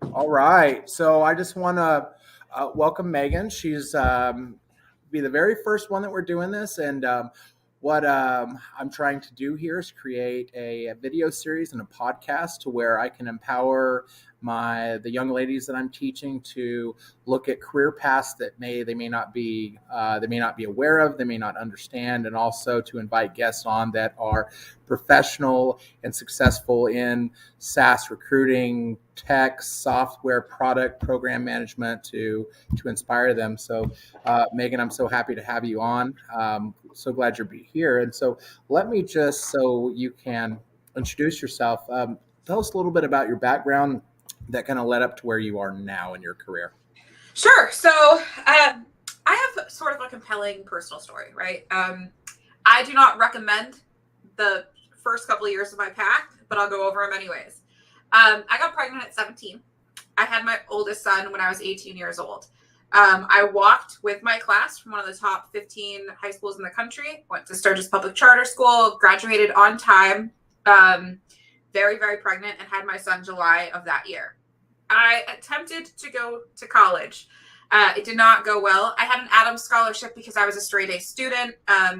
All right. So I just want to welcome Megan. She's be the very first one that we're doing this, and what I'm trying to do here is create a video series and a podcast to where I can empower the young ladies that I'm teaching to look at career paths that they may not be aware of, they may not understand, and also to invite guests on that are professional and successful in SaaS recruiting, tech, software, product, program management to inspire them. So, Megan, I'm so happy to have you on. So glad you're here. And so, let me just so you can introduce yourself. Tell us a little bit about your background that kind of led up to where you are now in your career. Sure. I have sort of a compelling personal story, right? I do not recommend the first couple of years of my path, but I'll go over them anyways. I got pregnant at 17. I had my oldest son when I was 18 years old. I walked with my class from one of the top 15 high schools in the country, went to Sturgis Public Charter School, graduated on time, very, very pregnant, and had my son July of that year. I attempted to go to college. It did not go well. I had an Adams scholarship because I was a straight A student.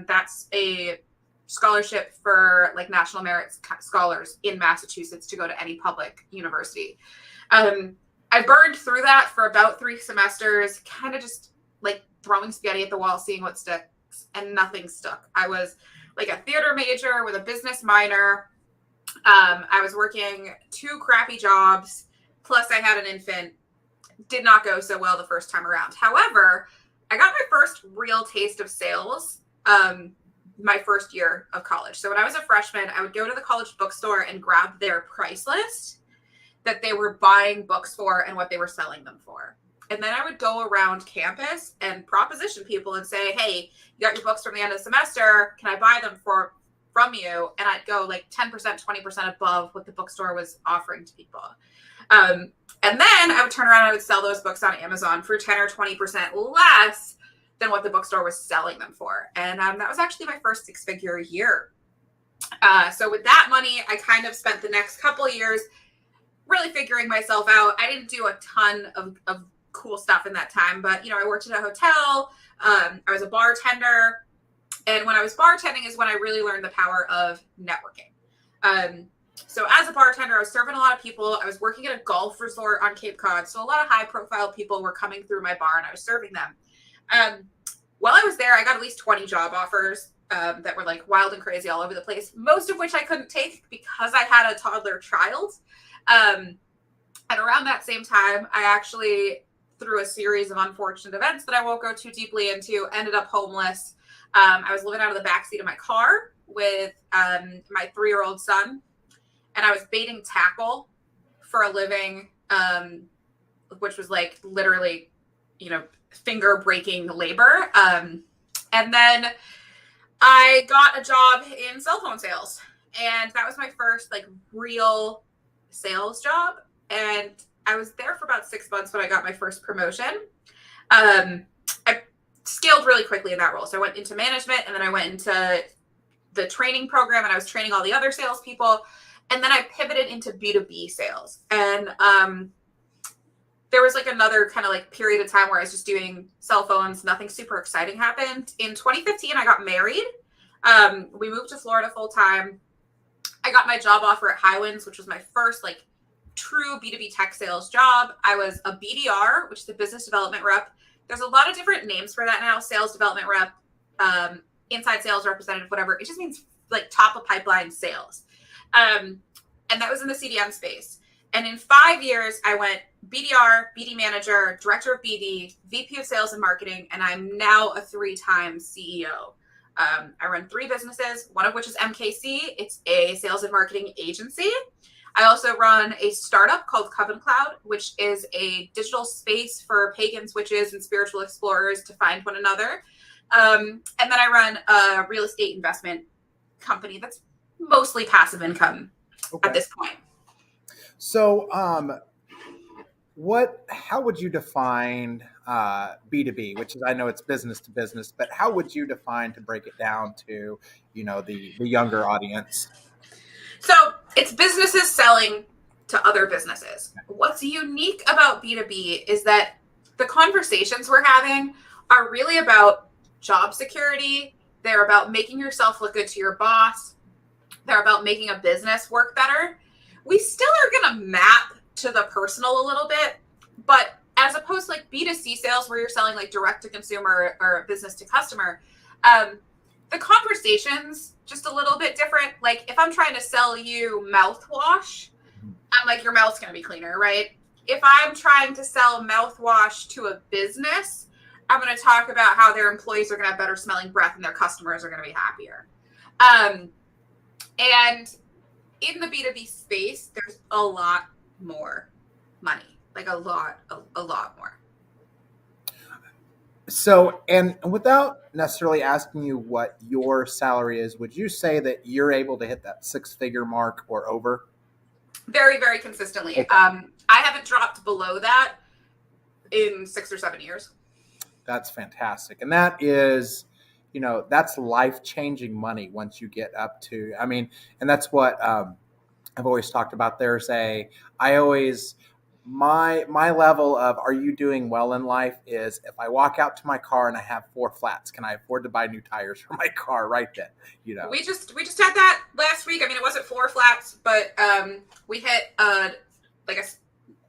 That's a scholarship for like national merit scholars in Massachusetts to go to any public university. I burned through that for about 3 semesters, kind of just like throwing spaghetti at the wall, seeing what sticks, and nothing stuck. I was like a theater major with a business minor. I was working 2 crappy jobs. Plus, I had an infant. Did not go so well the first time around. However, I got my first real taste of sales my first year of college. So when I was a freshman, I would go to the college bookstore and grab their price list that they were buying books for and what they were selling them for. And then I would go around campus and proposition people and say, hey, you got your books from the end of the semester. Can I buy them from you? And I'd go like 10%, 20% above what the bookstore was offering to people. And then I would turn around and I would sell those books on Amazon for 10 or 20% less than what the bookstore was selling them for. And that was actually my first 6-figure year. So with that money, I kind of spent the next couple of years really figuring myself out. I didn't do a ton of cool stuff in that time, but I worked at a hotel. I was a bartender. And when I was bartending is when I really learned the power of networking. So as a bartender, I was serving a lot of people. I was working at a golf resort on Cape Cod. So a lot of high profile people were coming through my bar and I was serving them. While I was there, I got at least 20 job offers that were like wild and crazy all over the place, most of which I couldn't take because I had a toddler child. And around that same time, I actually, through a series of unfortunate events that I won't go too deeply into, ended up homeless. I was living out of the backseat of my car with my 3-year-old son. And I was baiting tackle for a living, which was like literally, finger breaking labor. And then I got a job in cell phone sales. And that was my first like real sales job. And I was there for about 6 months when I got my first promotion. I scaled really quickly in that role. So I went into management and then I went into the training program and I was training all the other salespeople. And then I pivoted into B2B sales. And there was like another kind of like period of time where I was just doing cell phones. Nothing super exciting happened. In 2015, I got married. We moved to Florida full time. I got my job offer at Highwinds, which was my first like true B2B tech sales job. I was a BDR, which is a business development rep. There's a lot of different names for that now. Sales development rep, inside sales representative, whatever. It just means like top of pipeline sales. And that was in the CDM space. And in 5 years, I went BDR, BD manager, director of BD, VP of sales and marketing, and I'm now a 3-time CEO. I run 3 businesses, one of which is MKC. It's a sales and marketing agency. I also run a startup called Coven Cloud, which is a digital space for pagans, witches, and spiritual explorers to find one another. And then I run a real estate investment company that's mostly passive income at this point. So, how would you define B2B, which is, I know it's business to business, but how would you define to break it down to, the younger audience? So it's businesses selling to other businesses. What's unique about B2B is that the conversations we're having are really about job security. They're about making yourself look good to your boss. They're about making a business work better. We still are going to map to the personal a little bit, but as opposed to like B2C sales where you're selling like direct to consumer or business to customer, the conversation's just a little bit different. Like if I'm trying to sell you mouthwash, I'm like, your mouth's going to be cleaner, right? If I'm trying to sell mouthwash to a business, I'm going to talk about how their employees are going to have better smelling breath and their customers are going to be happier. And in the B2B space, there's a lot more money, like a lot more. So, and without necessarily asking you what your salary is, would you say that you're able to hit that 6-figure mark or over? Very, very consistently. Okay. I haven't dropped below that in 6 or 7 years. That's fantastic. And that is, that's life-changing money once you get up to, and that's what I've always talked about. My level of are you doing well in life is if I walk out to my car and I have 4 flats, can I afford to buy new tires for my car right then? We just had that last week. I mean, it wasn't 4 flats, but we hit like a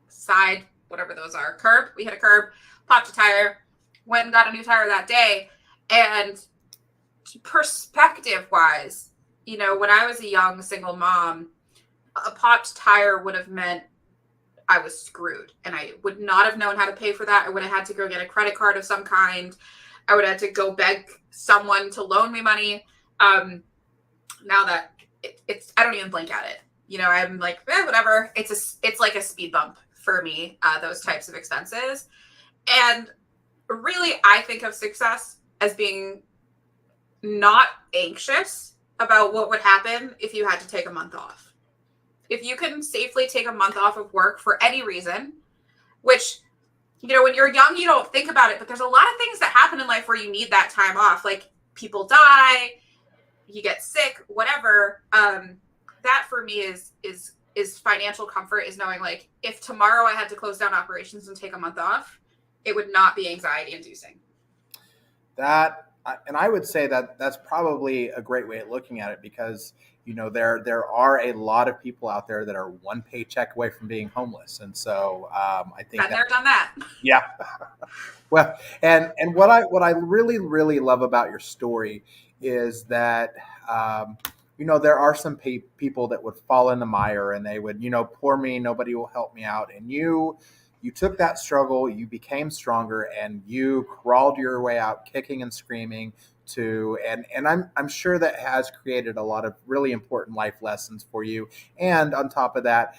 side, whatever those are, curb. We hit a curb, popped a tire, went and got a new tire that day. And perspective wise, when I was a young single mom, a popped tire would have meant I was screwed and I would not have known how to pay for that. I would have had to go get a credit card of some kind. I would have had to go beg someone to loan me money. Now that it's, I don't even blink at it. I'm like, whatever. It's like a speed bump for me, those types of expenses. And really, I think of success as being not anxious about what would happen if you had to take a month off. If you can safely take a month off of work for any reason, which, when you're young, you don't think about it, but there's a lot of things that happen in life where you need that time off. Like people die, you get sick, whatever. That for me is financial comfort, is knowing like if tomorrow I had to close down operations and take a month off, it would not be anxiety inducing. And I would say that that's probably a great way of looking at it because, there are a lot of people out there that are one paycheck away from being homeless. And so I think I've never done that. Yeah. Well, and what I really, really love about your story is that, there are some people that would fall in the mire and they would, poor me, nobody will help me out. And you took that struggle, you became stronger, and you crawled your way out, kicking and screaming and I'm sure that has created a lot of really important life lessons for you. And on top of that,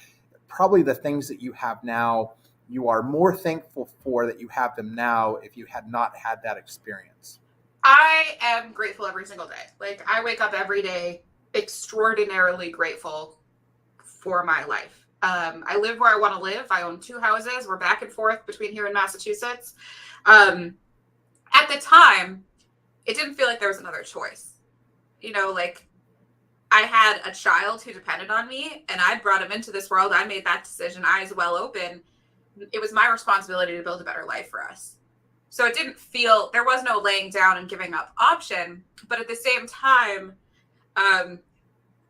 probably the things that you have now, you are more thankful for that you have them now if you had not had that experience. I am grateful every single day. Like I wake up every day extraordinarily grateful for my life. I live where I want to live. I own 2 houses. We're back and forth between here and Massachusetts. At the time, it didn't feel like there was another choice. Like I had a child who depended on me and I brought him into this world. I made that decision, eyes well open. It was my responsibility to build a better life for us. So it didn't feel, there was no laying down and giving up option. But at the same time,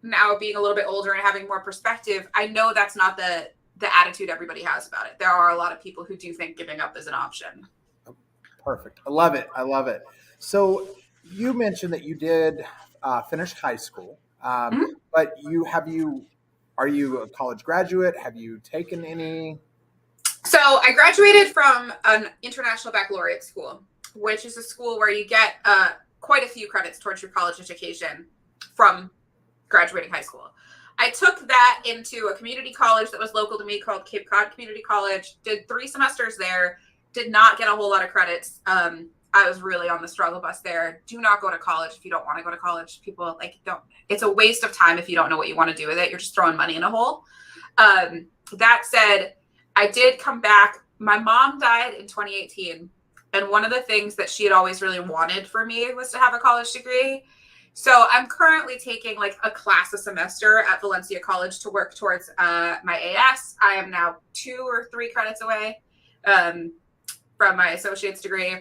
now being a little bit older and having more perspective, I know that's not the attitude everybody has about it. There are a lot of people who do think giving up is an option. Perfect. I love it. So you mentioned that you did finish high school, but are you a college graduate? Have you taken any? So I graduated from an international baccalaureate school, which is a school where you get quite a few credits towards your college education from graduating high school. I took that into a community college that was local to me called Cape Cod Community College, did 3 semesters there, did not get a whole lot of credits. I was really on the struggle bus there. Do not go to college if you don't want to go to college. People don't. It's a waste of time if you don't know what you want to do with it. You're just throwing money in a hole. That said, I did come back. My mom died in 2018. And one of the things that she had always really wanted for me was to have a college degree. So I'm currently taking like a class a semester at Valencia College to work towards my AS. I am now 2 or 3 credits away from my associate's degree.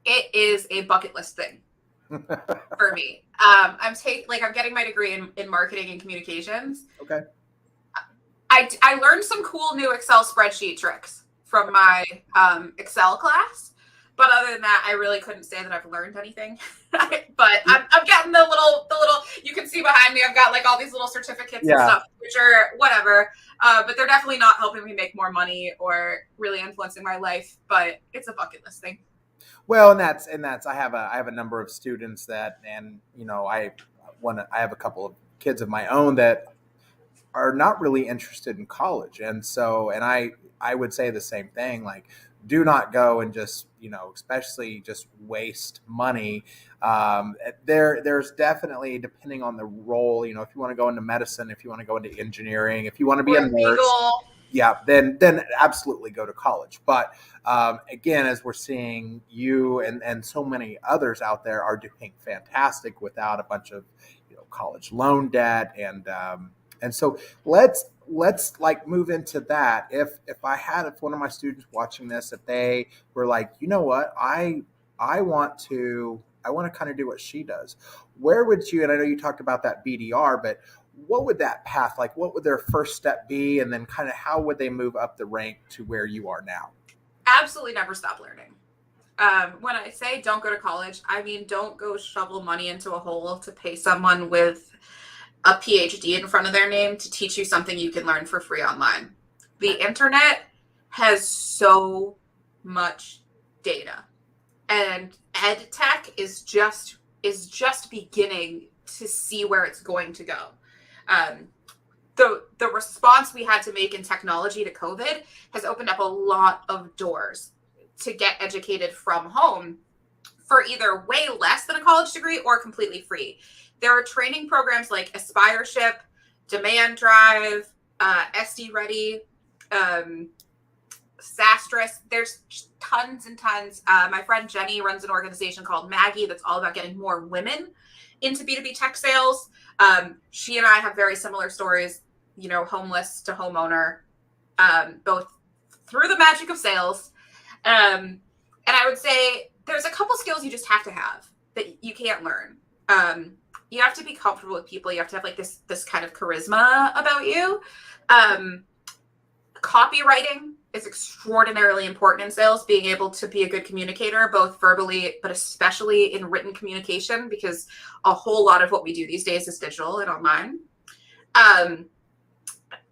It is a bucket list thing for me. I'm getting my degree in marketing and communications. Okay. I learned some cool new Excel spreadsheet tricks from my Excel class. But other than that, I really couldn't say that I've learned anything. But I'm getting the little, you can see behind me, I've got like all these little certificates and stuff, which are whatever. But they're definitely not helping me make more money or really influencing my life. But it's a bucket list thing. Well, and that's I have a number of students that, and I have a couple of kids of my own that are not really interested in college, and I would say the same thing. Like, do not go and just especially just waste money. There's definitely, depending on the role, if you want to go into medicine, if you want to go into engineering, if you want to be a nurse, yeah, then absolutely go to college. But again, as we're seeing, you and so many others out there are doing fantastic without a bunch of college loan debt, and so let's like move into that. If one of my students watching this, if they were like, you know what, I want to kind of do what she does, where would you, and I know you talked about that BDR, but what would that path, like what would their first step be, and then kind of how would they move up the rank to where you are now? Absolutely never stop learning. When I say don't go to college, I mean don't go shovel money into a hole to pay someone with a PhD in front of their name to teach you something you can learn for free online. The internet has so much data, and ed tech is just beginning to see where it's going to go. The response we had to make in technology to COVID has opened up a lot of doors to get educated from home for either way less than a college degree or completely free. There are training programs like Aspireship, Demand Drive, SD Ready, Sastress. There's tons and tons. My friend Jenny runs an organization called Maggie that's all about getting more women into B2B tech sales. She and I have very similar stories, homeless to homeowner, both through the magic of sales. And I would say there's a couple skills you just have to have that you can't learn. You have to be comfortable with people. You have to have like this kind of charisma about you. Copywriting is extraordinarily important in sales, being able to be a good communicator, both verbally, but especially in written communication, because a whole lot of what we do these days is digital and online.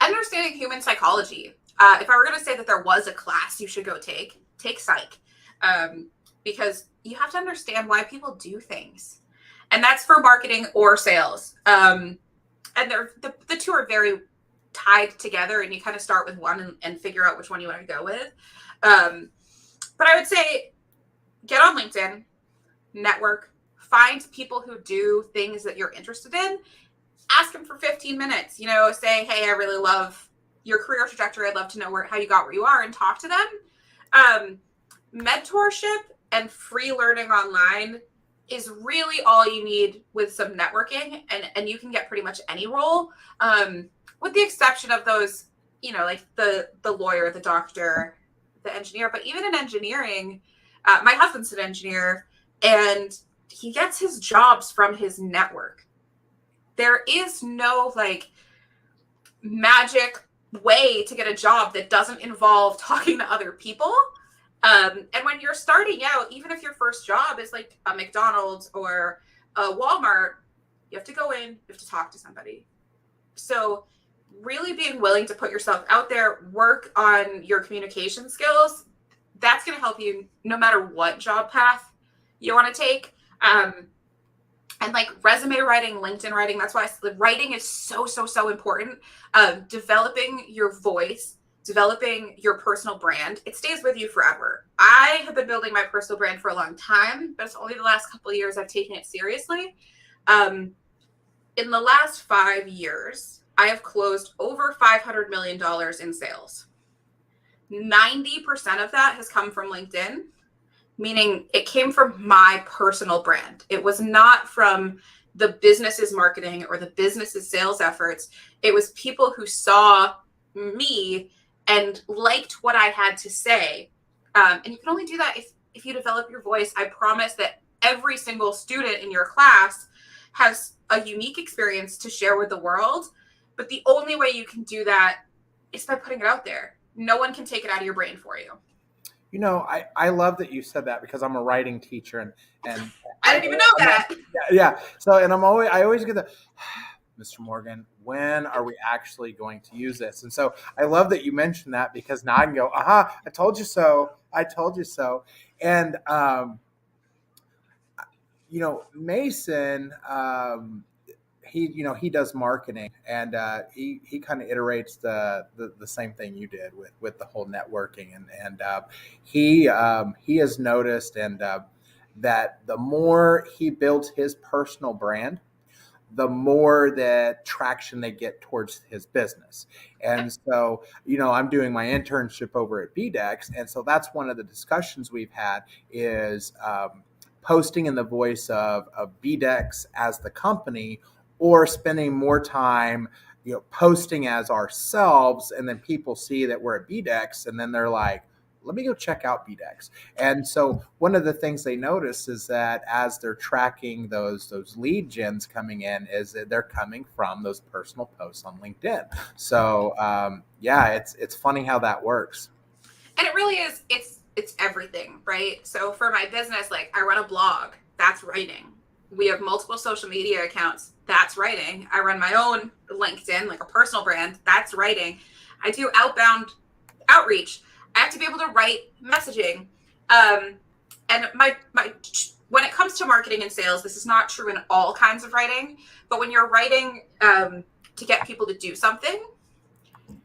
Understanding human psychology. If I were going to say that there was a class you should go take psych, because you have to understand why people do things. And that's for marketing or sales. And the two are very tied together, and you kind of start with one and figure out which one you want to go with. But I would say get on LinkedIn, network, find people who do things that you're interested in, ask them for 15 minutes, say, hey, I really love your career trajectory. I'd love to know how you got where you are, and talk to them. Mentorship and free learning online is really all you need with some networking, and you can get pretty much any role, with the exception of those, like the lawyer, the doctor, the engineer. But even in engineering, my husband's an engineer, and he gets his jobs from his network. There is no like magic way to get a job that doesn't involve talking to other people. And when you're starting out, even if your first job is like a McDonald's or a Walmart, you have to go in, you have to talk to somebody. So really being willing to put yourself out there, work on your communication skills, that's going to help you no matter what job path you want to take. And like resume writing, LinkedIn writing, that's why writing is so important. Developing your voice, developing your personal brand, it stays with you forever. I have been building my personal brand for a long time, but it's only the last couple of years I've taken it seriously. In the last 5 years, I have closed over $500 million in sales. 90% of that has come from LinkedIn. meaning it came from my personal brand. It was not from the business's marketing or the business's sales efforts. It was people who saw me and liked what I had to say. And you can only do that if you develop your voice. I promise that every single student in your class has a unique experience to share with the world. But the only way you can do that is by putting it out there. No one can take it out of your brain for you. You know, I love that you said that because I'm a writing teacher and I didn't even know that. yeah. So, and I always get the, Mr. Morgan, when are we actually going to use this? And so I love that you mentioned that because now I can go, aha, I told you so. I told you so. And, Mason, he does marketing and he kind of iterates the same thing you did with the whole networking and he has noticed and that the more he builds his personal brand, the more that traction they get towards his business. And so, I'm doing my internship over at BDEX. And so that's one of the discussions we've had is posting in the voice of BDEX as the company or spending more time, posting as ourselves. And then people see that we're at BDEX and then they're like, let me go check out BDEX. And so one of the things they notice is that as they're tracking those lead gens coming in, is that they're coming from those personal posts on LinkedIn. So it's funny how that works. And it really is, it's everything, right? So for my business, like I run a blog, that's writing. We have multiple social media accounts, that's writing. I run my own LinkedIn, like a personal brand, that's writing. I do outbound outreach. I have to be able to write messaging. And my when it comes to marketing and sales, this is not true in all kinds of writing, but when you're writing to get people to do something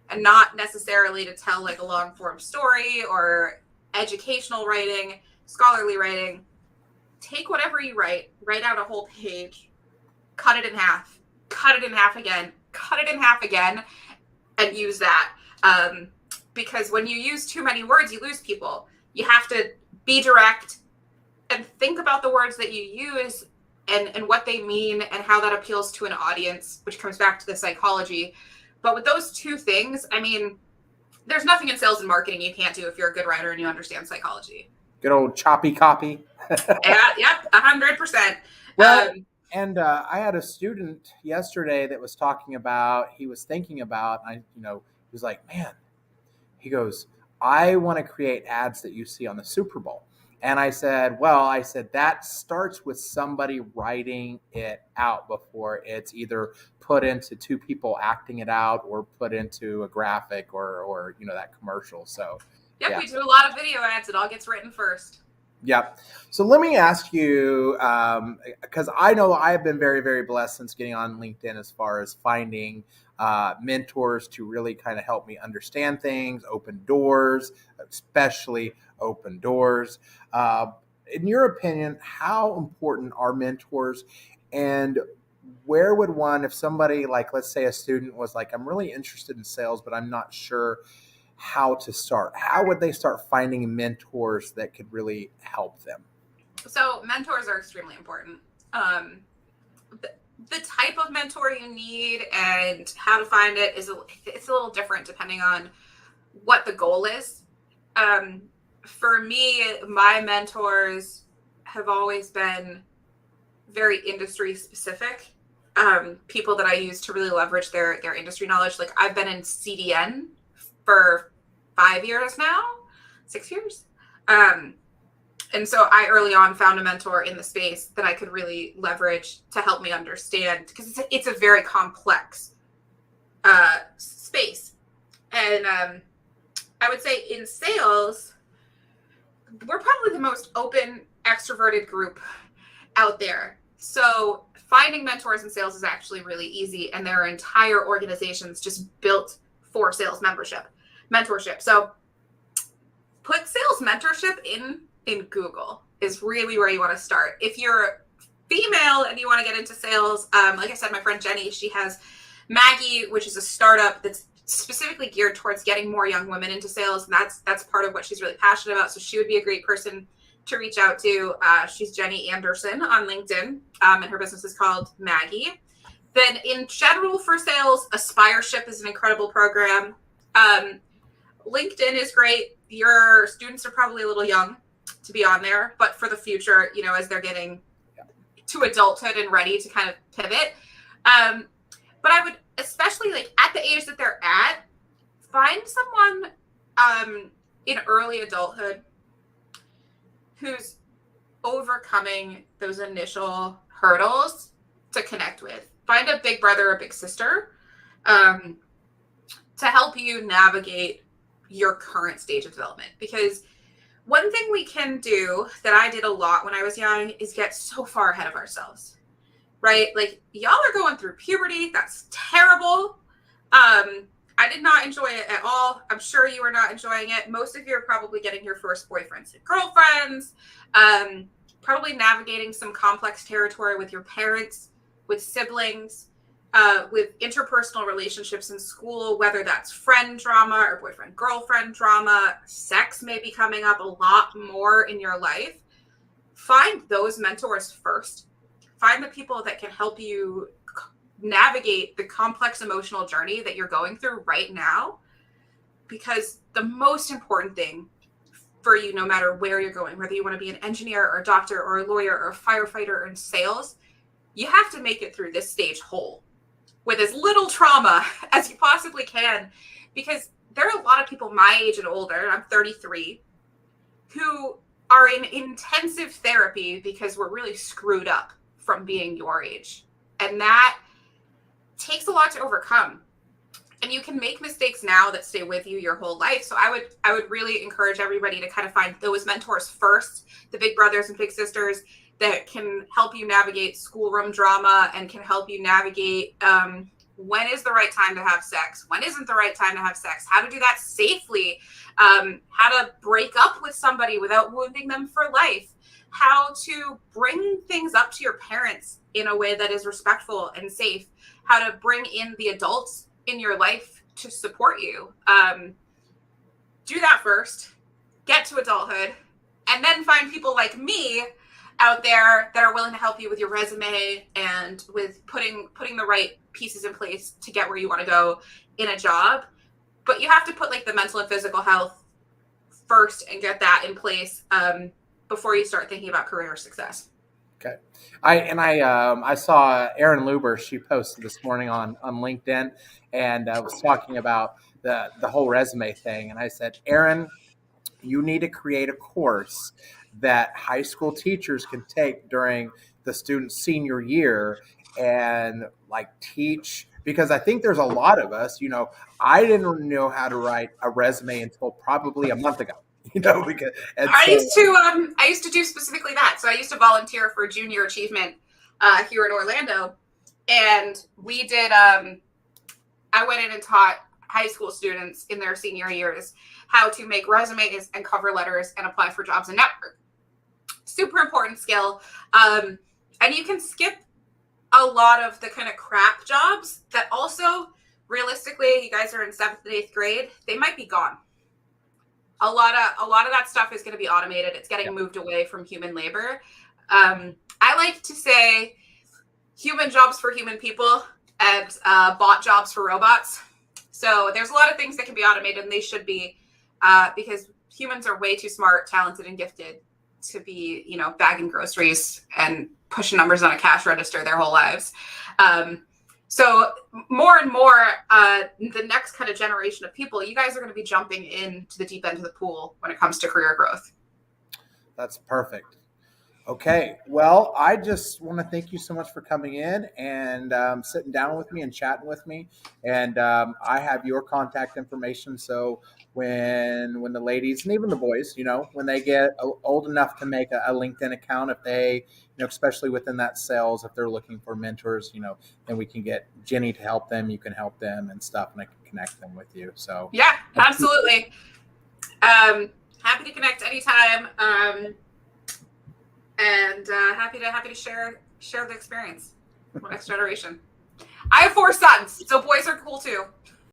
and not necessarily to tell like a long form story or educational writing, scholarly writing, take whatever you write out a whole page, cut it in half again, and use that. Because when you use too many words, you lose people. You have to be direct and think about the words that you use and what they mean and how that appeals to an audience, which comes back to the psychology. But with those two things, I mean, there's nothing in sales and marketing you can't do if you're a good writer and you understand psychology. Good old choppy copy. Yep, 100%. Well, and I had a student yesterday that was talking about, he was thinking about, he was like, man, he goes, I want to create ads that you see on the Super Bowl. And I said, that starts with somebody writing it out before it's either put into two people acting it out or put into a graphic or that commercial. So, yep, we do a lot of video ads. It all gets written first. Yep. So let me ask you, because I know I have been very, very blessed since getting on LinkedIn as far as finding mentors to really kind of help me understand things, open doors, especially open doors. In your opinion, how important are mentors, and where would one, if somebody like, let's say a student was like, I'm really interested in sales, but I'm not sure how to start, how would they start finding mentors that could really help them? So mentors are extremely important. The type of mentor you need and how to find it it's a little different depending on what the goal is. For me, my mentors have always been very industry specific. People that I use to really leverage their industry knowledge. Like I've been in CDN for 5 years now, 6 years. And so I early on found a mentor in the space that I could really leverage to help me understand, because it's a very complex space. And I would say in sales, we're probably the most open, extroverted group out there. So finding mentors in sales is actually really easy. And there are entire organizations just built for sales mentorship. So put sales mentorship in Google is really where you want to start. If you're female and you want to get into sales, like I said, my friend Jenny, she has Maggie, which is a startup that's specifically geared towards getting more young women into sales. And that's part of what she's really passionate about. So she would be a great person to reach out to. She's Jenny Anderson on LinkedIn, and her business is called Maggie. Then in general for sales, Aspireship is an incredible program. LinkedIn is great. Your students are probably a little young to be on there, but for the future, you know, as they're getting to adulthood and ready to kind of pivot. But I would, especially like at the age that they're at, find someone in early adulthood who's overcoming those initial hurdles to connect with. Find a big brother or big sister to help you navigate your current stage of development. Because one thing we can do that I did a lot when I was young is get so far ahead of ourselves, right? Like, y'all are going through puberty. That's terrible. I did not enjoy it at all. I'm sure you are not enjoying it. Most of you are probably getting your first boyfriends and girlfriends, probably navigating some complex territory with your parents, with siblings, with interpersonal relationships in school, whether that's friend drama or boyfriend-girlfriend drama. Sex may be coming up a lot more in your life. Find those mentors first. Find the people that can help you navigate the complex emotional journey that you're going through right now, because the most important thing for you, no matter where you're going, whether you want to be an engineer or a doctor or a lawyer or a firefighter or in sales, you have to make it through this stage whole with as little trauma as you possibly can, because there are a lot of people my age and older, I'm 33, who are in intensive therapy because we're really screwed up from being your age. And that takes a lot to overcome. And you can make mistakes now that stay with you your whole life. So I would really encourage everybody to kind of find those mentors first, the big brothers and big sisters that can help you navigate schoolroom drama and can help you navigate when is the right time to have sex, when isn't the right time to have sex, how to do that safely, how to break up with somebody without wounding them for life, how to bring things up to your parents in a way that is respectful and safe, how to bring in the adults in your life to support you. Do that first, get to adulthood, and then find people like me out there that are willing to help you with your resume and with putting the right pieces in place to get where you want to go in a job. But you have to put like the mental and physical health first and get that in place before you start thinking about career success. Okay. I saw Erin Luber, she posted this morning on LinkedIn, and was talking about the whole resume thing. And I said, Erin, you need to create a course that high school teachers can take during the student's senior year and like teach, because I think there's a lot of us, you know, I didn't know how to write a resume until probably a month ago. You know, because I used to do specifically that. So I used to volunteer for junior achievement here in Orlando, and we did. I went in and taught high school students in their senior years how to make resumes and cover letters and apply for jobs and network. Super important skill, and you can skip a lot of the kind of crap jobs that also, realistically, you guys are in 7th and 8th grade. They might be gone. A lot of that stuff is going to be automated. It's getting moved away from human labor. I like to say human jobs for human people and bot jobs for robots. So there's a lot of things that can be automated, and they should be, because humans are way too smart, talented, and gifted to be, you know, bagging groceries and pushing numbers on a cash register their whole lives. So more and more, the next kind of generation of people, you guys are going to be jumping into the deep end of the pool when it comes to career growth. That's perfect. Okay. Well, I just want to thank you so much for coming in and sitting down with me and chatting with me. And I have your contact information. So when the ladies and even the boys, you know, when they get old enough to make a LinkedIn account, if they, you know, especially within that sales, if they're looking for mentors, you know, then we can get Jenny to help them. You can help them and stuff, and I can connect them with you. So yeah, absolutely. Happy to connect anytime. And happy to share the experience with next generation. I have 4 sons, so boys are cool too.